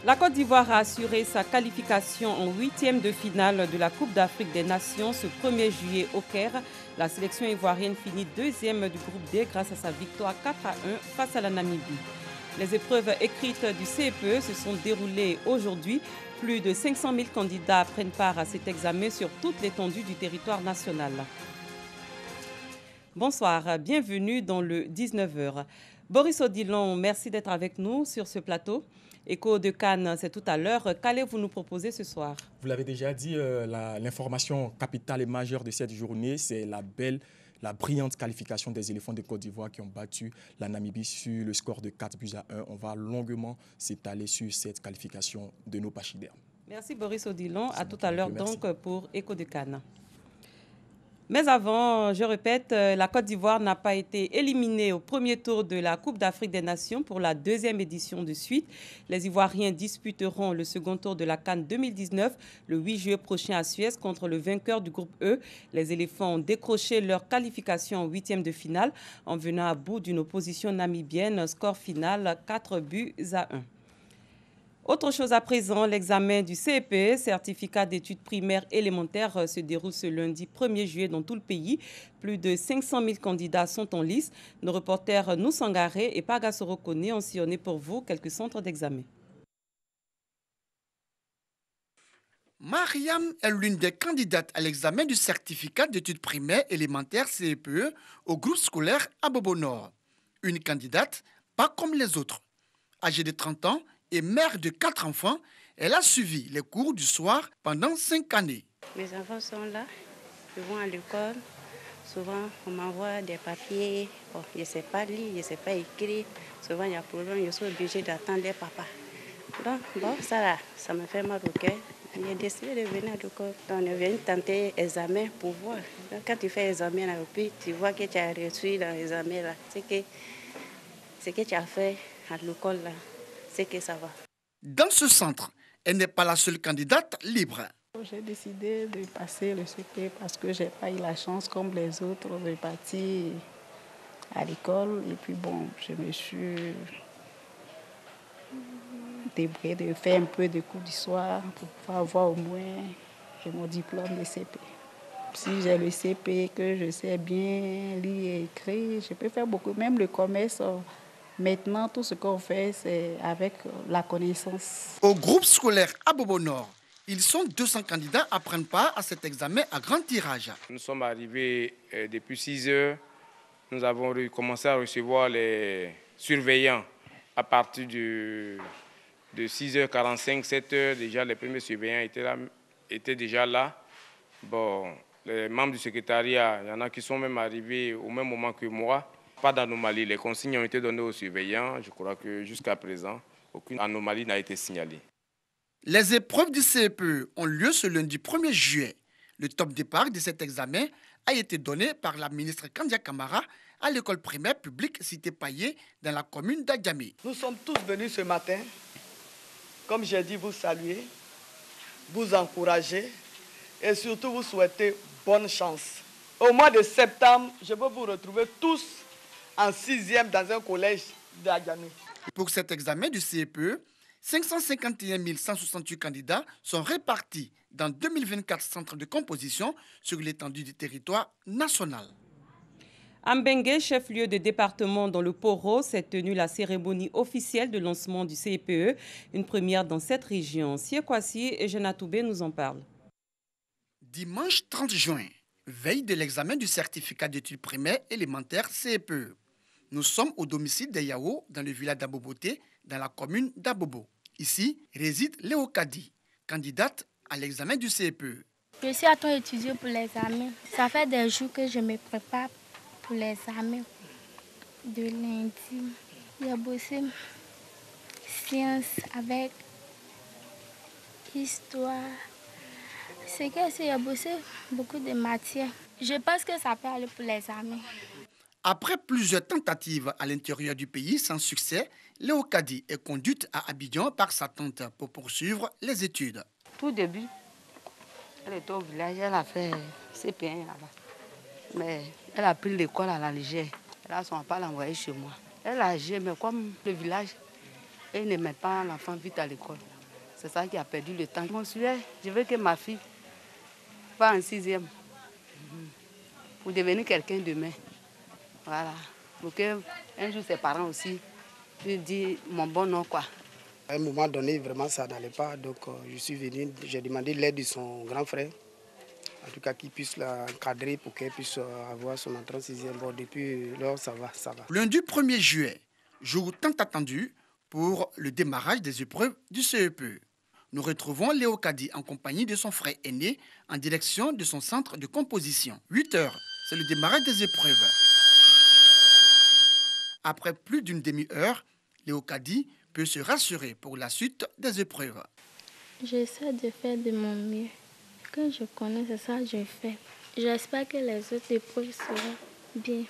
La Côte d'Ivoire a assuré sa qualification en huitième de finale de la Coupe d'Afrique des Nations ce 1er juillet au Caire. La sélection ivoirienne finit deuxième du groupe D grâce à sa victoire 4-1 face à la Namibie. Les épreuves écrites du CEPE se sont déroulées aujourd'hui. Plus de 500 000 candidats prennent part à cet examen sur toute l'étendue du territoire national. Bonsoir, bienvenue dans le 19h. Boris Odilon, merci d'être avec nous sur ce plateau. Écho de Cannes, c'est tout à l'heure. Qu'allez-vous nous proposer ce soir? Vous l'avez déjà dit, l'information capitale et majeure de cette journée, c'est la brillante qualification des éléphants de Côte d'Ivoire qui ont battu la Namibie sur le score de 4-1. On va longuement s'étaler sur cette qualification de nos pachydermes. Merci Boris Odilon. À tout à l'heure donc pour Écho de Cannes. Mais avant, je répète, la Côte d'Ivoire n'a pas été éliminée au premier tour de la Coupe d'Afrique des Nations pour la deuxième édition de suite. Les Ivoiriens disputeront le second tour de la CAN 2019 le 8 juillet prochain à Suez contre le vainqueur du groupe E. Les éléphants ont décroché leur qualification en huitième de finale en venant à bout d'une opposition namibienne, score final 4-1. Autre chose à présent, l'examen du CEPE, certificat d'études primaires élémentaires, se déroule ce lundi 1er juillet dans tout le pays. Plus de 500 000 candidats sont en lice. Nos reporters Noussangaré et Pagasoro Kone ont sillonné pour vous quelques centres d'examen. Mariam est l'une des candidates à l'examen du certificat d'études primaires élémentaires CEPE au groupe scolaire à Bobo Nord. Une candidate pas comme les autres. Âgée de 30 ans, et mère de 4 enfants, elle a suivi les cours du soir pendant 5 années. Mes enfants sont là, ils vont à l'école. Souvent, on m'envoie des papiers. Bon, je ne sais pas lire, je ne sais pas écrire. Souvent, il y a problème, je suis obligée d'attendre les papas. Donc, bon, ça me fait mal au cœur. J'ai décidé de venir à l'école. Donc, on est venu tenter l'examen pour voir. Donc, quand tu fais l'examen, puis tu vois que tu as reçu dans l'examen, ce que tu as fait à l'école, là. C'est que ça va. Dans ce centre, elle n'est pas la seule candidate libre. J'ai décidé de passer le CP parce que je n'ai pas eu la chance, comme les autres, de partir à l'école. Et puis bon, je me suis débrouillée de faire un peu de cours du soir pour pouvoir avoir au moins mon diplôme de CP. Si j'ai le CP, que je sais bien lire et écrire, je peux faire beaucoup, même le commerce. Maintenant, tout ce qu'on fait, c'est avec la connaissance. Au groupe scolaire à Bobo Nord, ils sont 200 candidats à prendre part à cet examen à grand tirage. Nous sommes arrivés depuis 6 heures. Nous avons commencé à recevoir les surveillants à partir de 6h45, 7h. Déjà, les premiers surveillants étaient déjà là. Bon, les membres du secrétariat, il y en a qui sont même arrivés au même moment que moi. Pas d'anomalie. Les consignes ont été données aux surveillants. Je crois que jusqu'à présent, aucune anomalie n'a été signalée. Les épreuves du CEPE ont lieu ce lundi 1er juillet. Le top départ de cet examen a été donné par la ministre Kandia Kamara à l'école primaire publique Cité Paillé dans la commune d'Adjamé. Nous sommes tous venus ce matin, comme j'ai dit, vous saluer, vous encourager et surtout vous souhaiter bonne chance. Au mois de septembre, je veux vous retrouver tous en 6e dans un collège d'Adjamé. Pour cet examen du CEPE, 551 168 candidats sont répartis dans 2024 centres de composition sur l'étendue du territoire national. À Mbengue, chef-lieu de département dans le Poro, s'est tenue la cérémonie officielle de lancement du CEPE, une première dans cette région. Siekwasi et Jenatoubé nous en parlent. Dimanche 30 juin, veille de l'examen du certificat d'études primaires élémentaires CEPE. Nous sommes au domicile des Yao, dans le village d'Aboboté, dans la commune d'Abobo. Ici réside Léo Kadi, candidate à l'examen du CEPE. Je suis à temps d'étudier pour l'examen. Ça fait des jours que je me prépare pour l'examen de lundi. J'ai bossé sciences avec histoire. C'est que j'ai bossé beaucoup de matières. Je pense que ça peut aller pour l'examen. Après plusieurs tentatives à l'intérieur du pays sans succès, Léo Kadi est conduite à Abidjan par sa tante pour poursuivre les études. Tout début, elle était au village, elle a fait CP1 là-bas. Mais elle a pris l'école à la légère. Là, son papa l'a envoyée chez moi. Elle a agi, mais comme le village, elle ne met pas l'enfant vite à l'école. C'est ça qui a perdu le temps. Mon souhait, je veux que ma fille va en 6e pour devenir quelqu'un demain. Voilà. Pour qu'un jour ses parents aussi puissent dire mon bon nom, quoi. À un moment donné, vraiment, ça n'allait pas. Donc, je suis venu, j'ai demandé l'aide de son grand frère. En tout cas, qu'il puisse l'encadrer pour qu'elle puisse avoir son entrée en 6e. Bon, depuis lors, ça va. Lundi 1er juillet, jour tant attendu pour le démarrage des épreuves du CEPE. Nous retrouvons Léo Kadi en compagnie de son frère aîné en direction de son centre de composition. 8 heures, c'est le démarrage des épreuves. Après plus d'une demi-heure, Léo Kadi peut se rassurer pour la suite des épreuves. J'essaie de faire de mon mieux. Quand je connais, c'est ça que je fais. J'espère que les autres épreuves seront bien.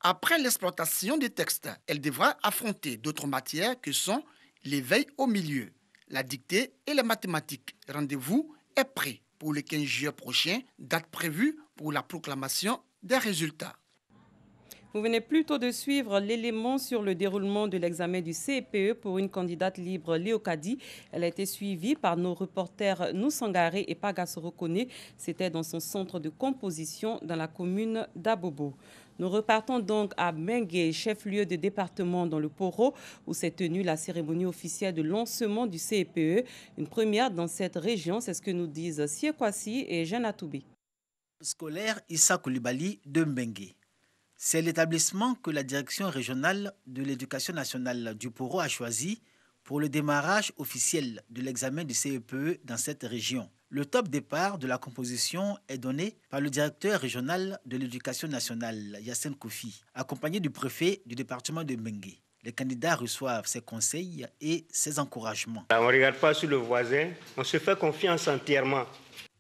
Après l'exploitation des textes, elle devra affronter d'autres matières que sont l'éveil au milieu, la dictée et les mathématiques. Rendez-vous est pris pour le 15 juillet prochain, date prévue pour la proclamation des résultats. Vous venez plutôt de suivre l'élément sur le déroulement de l'examen du CEPE pour une candidate libre, Léo Kadi. Elle a été suivie par nos reporters Nousangaré et Pagassoro Kone. C'était dans son centre de composition dans la commune d'Abobo. Nous repartons donc à Mengue, chef-lieu de département dans le Poro, où s'est tenue la cérémonie officielle de lancement du CEPE. Une première dans cette région, c'est ce que nous disent Siekwasi et Jeanne Atoubé. Scolaire Issa Koulibaly de Mengue. C'est l'établissement que la direction régionale de l'éducation nationale du Poro a choisi pour le démarrage officiel de l'examen du CEPE dans cette région. Le top départ de la composition est donné par le directeur régional de l'éducation nationale, Yassine Koufi, accompagné du préfet du département de Mengue. Les candidats reçoivent ses conseils et ses encouragements. On ne regarde pas sur le voisin, on se fait confiance entièrement.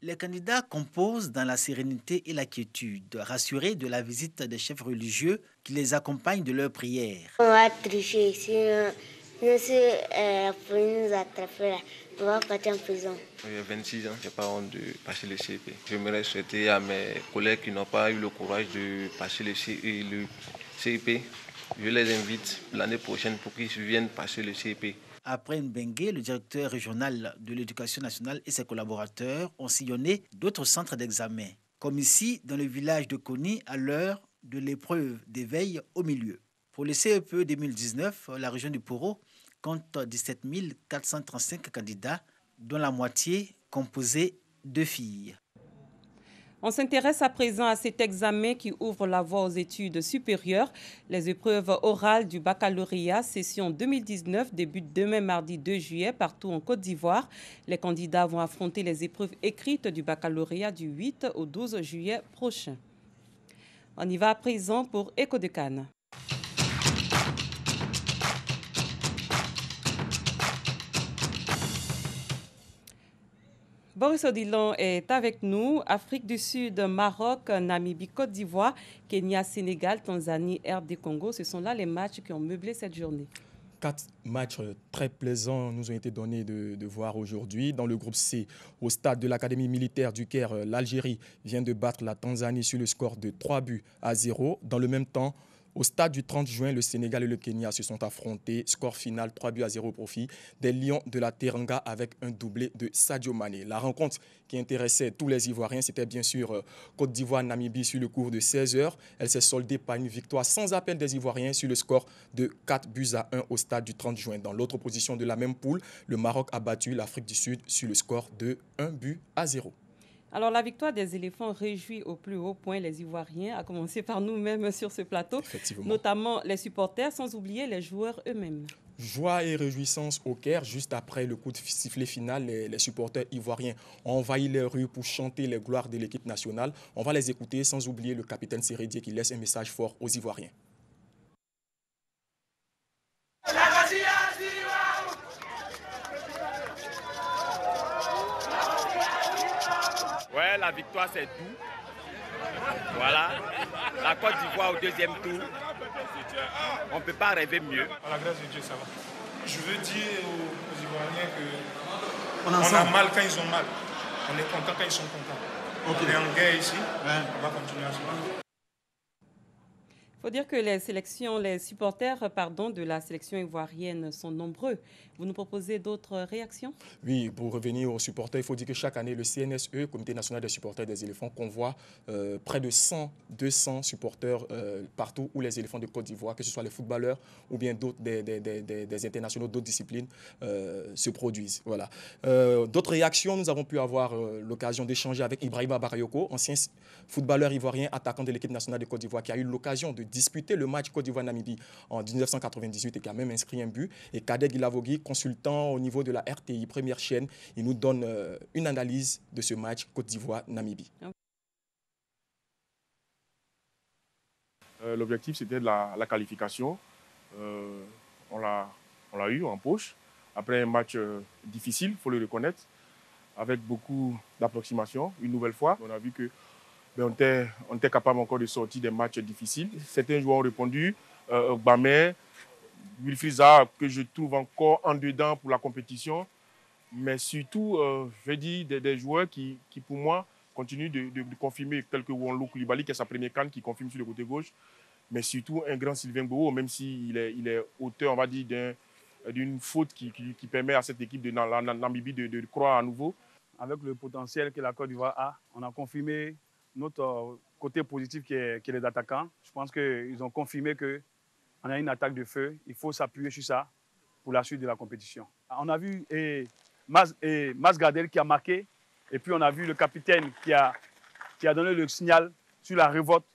Les candidats composent dans la sérénité et la quiétude, rassurés de la visite des chefs religieux qui les accompagnent de leurs prières. On va tricher, sinon la police nous attraper là, on va partir en prison. J'ai 26 ans, je n'ai pas honte de passer le CEP. J'aimerais souhaiter à mes collègues qui n'ont pas eu le courage de passer le CEP, je les invite l'année prochaine pour qu'ils viennent passer le CEP. Après Mbengue, le directeur régional de l'éducation nationale et ses collaborateurs ont sillonné d'autres centres d'examen, comme ici dans le village de Koni à l'heure de l'épreuve d'éveil au milieu. Pour le CEPE 2019, la région du Poro compte 17 435 candidats, dont la moitié composée de filles. On s'intéresse à présent à cet examen qui ouvre la voie aux études supérieures. Les épreuves orales du baccalauréat session 2019 débutent demain mardi 2 juillet partout en Côte d'Ivoire. Les candidats vont affronter les épreuves écrites du baccalauréat du 8 au 12 juillet prochain. On y va à présent pour Écho de Cannes. Boris Odilon est avec nous. Afrique du Sud, Maroc, Namibie, Côte d'Ivoire, Kenya, Sénégal, Tanzanie, RD Congo. Ce sont là les matchs qui ont meublé cette journée. 4 matchs très plaisants nous ont été donnés de voir aujourd'hui. Dans le groupe C, au stade de l'Académie militaire du Caire, l'Algérie vient de battre la Tanzanie sur le score de 3-0. Dans le même temps, au stade du 30 juin, le Sénégal et le Kenya se sont affrontés. Score final 3-0 au profit des Lions de la Teranga avec un doublé de Sadio Mané. La rencontre qui intéressait tous les Ivoiriens, c'était bien sûr Côte d'Ivoire-Namibie sur le cours de 16 heures. Elle s'est soldée par une victoire sans appel des Ivoiriens sur le score de 4-1 au stade du 30 juin. Dans l'autre position de la même poule, le Maroc a battu l'Afrique du Sud sur le score de 1-0. Alors, la victoire des éléphants réjouit au plus haut point les Ivoiriens, à commencer par nous-mêmes sur ce plateau, notamment les supporters, sans oublier les joueurs eux-mêmes. Joie et réjouissance au Caire. Juste après le coup de sifflet final, les supporters ivoiriens ont envahi les rues pour chanter les gloires de l'équipe nationale. On va les écouter, sans oublier le capitaine Sérédié qui laisse un message fort aux Ivoiriens. Ouais, la victoire c'est tout. Voilà. La Côte d'Ivoire au deuxième tour. On ne peut pas rêver mieux. À la grâce de Dieu, ça va. Je veux dire aux Ivoiriens qu'on a mal quand ils ont mal. On est content quand ils sont contents. Okay. On est en guerre ici. Ouais. On va continuer à se battre. Il faut dire que les supporters de la sélection ivoirienne sont nombreux. Vous nous proposez d'autres réactions? Oui, pour revenir aux supporters, il faut dire que chaque année, le CNSE, Comité national des supporters des éléphants, convoie près de 200 supporters partout où les éléphants de Côte d'Ivoire, que ce soit les footballeurs ou bien d'autres des internationaux, d'autres disciplines, se produisent. Voilà. D'autres réactions, nous avons pu avoir l'occasion d'échanger avec Ibrahima Barayoko, ancien footballeur ivoirien, attaquant de l'équipe nationale de Côte d'Ivoire, qui a eu l'occasion de disputer le match Côte d'Ivoire-Namibie en 1998 et qui a même inscrit un but. Et Kadek Ilavogui, consultant au niveau de la RTI, première chaîne, il nous donne une analyse de ce match Côte d'Ivoire-Namibie. L'objectif, c'était la qualification. On l'a eu en poche. Après un match difficile, il faut le reconnaître, avec beaucoup d'approximations. Une nouvelle fois, on a vu que on était capable encore de sortir des matchs difficiles. Certains joueurs ont répondu. Gbamé, Wilfried Zaha, que je trouve encore en dedans pour la compétition. Mais surtout, je vais dire des joueurs qui, pour moi, continuent de confirmer, tel que Wonlo Koulibaly, qui est sa première canne, qui confirme sur le côté gauche. Mais surtout, un grand Sylvain Gboro, même s'il est auteur, on va dire, d'une faute qui permet à cette équipe de Namibie de croire à nouveau. Avec le potentiel que la Côte d'Ivoire a, on a confirmé notre côté positif qui est les attaquants. Je pense qu'ils ont confirmé qu'on a une attaque de feu. Il faut s'appuyer sur ça pour la suite de la compétition. On a vu Mas Gardel qui a marqué. Et puis on a vu le capitaine qui a donné le signal sur la révolte.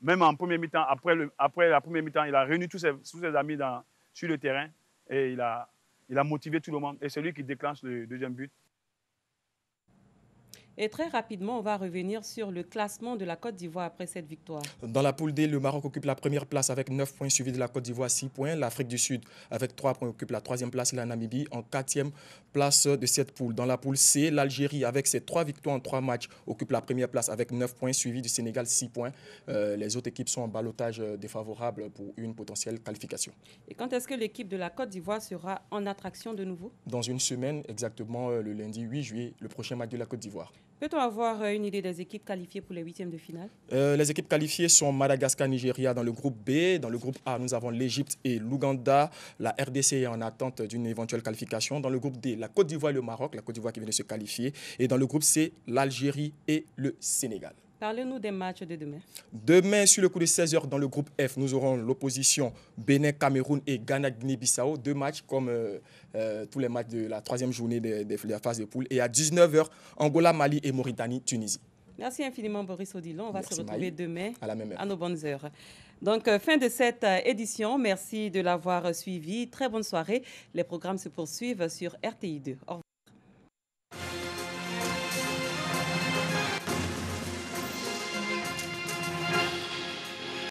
Même en premier mi-temps, après la première mi-temps, il a réuni tous ses amis sur le terrain. Et il a motivé tout le monde. Et c'est lui qui déclenche le deuxième but. Et très rapidement, on va revenir sur le classement de la Côte d'Ivoire après cette victoire. Dans la poule D, le Maroc occupe la première place avec 9 points, suivi de la Côte d'Ivoire 6 points. L'Afrique du Sud, avec 3 points, occupe la troisième place, la Namibie en quatrième place de cette poule. Dans la poule C, l'Algérie, avec ses 3 victoires en 3 matchs, occupe la première place avec 9 points, suivi du Sénégal 6 points. Les autres équipes sont en ballottage défavorable pour une potentielle qualification. Et quand est-ce que l'équipe de la Côte d'Ivoire sera en attraction de nouveau? Dans une semaine, exactement le lundi 8 juillet, le prochain match de la Côte d'Ivoire. Peut-on avoir une idée des équipes qualifiées pour les huitièmes de finale? Les équipes qualifiées sont Madagascar, Nigeria dans le groupe B. Dans le groupe A, nous avons l'Égypte et l'Ouganda. La RDC est en attente d'une éventuelle qualification. Dans le groupe D, la Côte d'Ivoire et le Maroc. La Côte d'Ivoire qui vient de se qualifier. Et dans le groupe C, l'Algérie et le Sénégal. Parlez-nous des matchs de demain. Demain, sur le coup de 16h, dans le groupe F, nous aurons l'opposition Bénin-Cameroun et Ghana-Guinée-Bissau. 2 matchs comme tous les matchs de la troisième journée de la phase de poule. Et à 19h, Angola, Mali et Mauritanie-Tunisie. Merci infiniment, Boris Odilon. On va se retrouver demain à la même heure. À nos bonnes heures. Donc, fin de cette édition. Merci de l'avoir suivi. Très bonne soirée. Les programmes se poursuivent sur RTI2. Au revoir.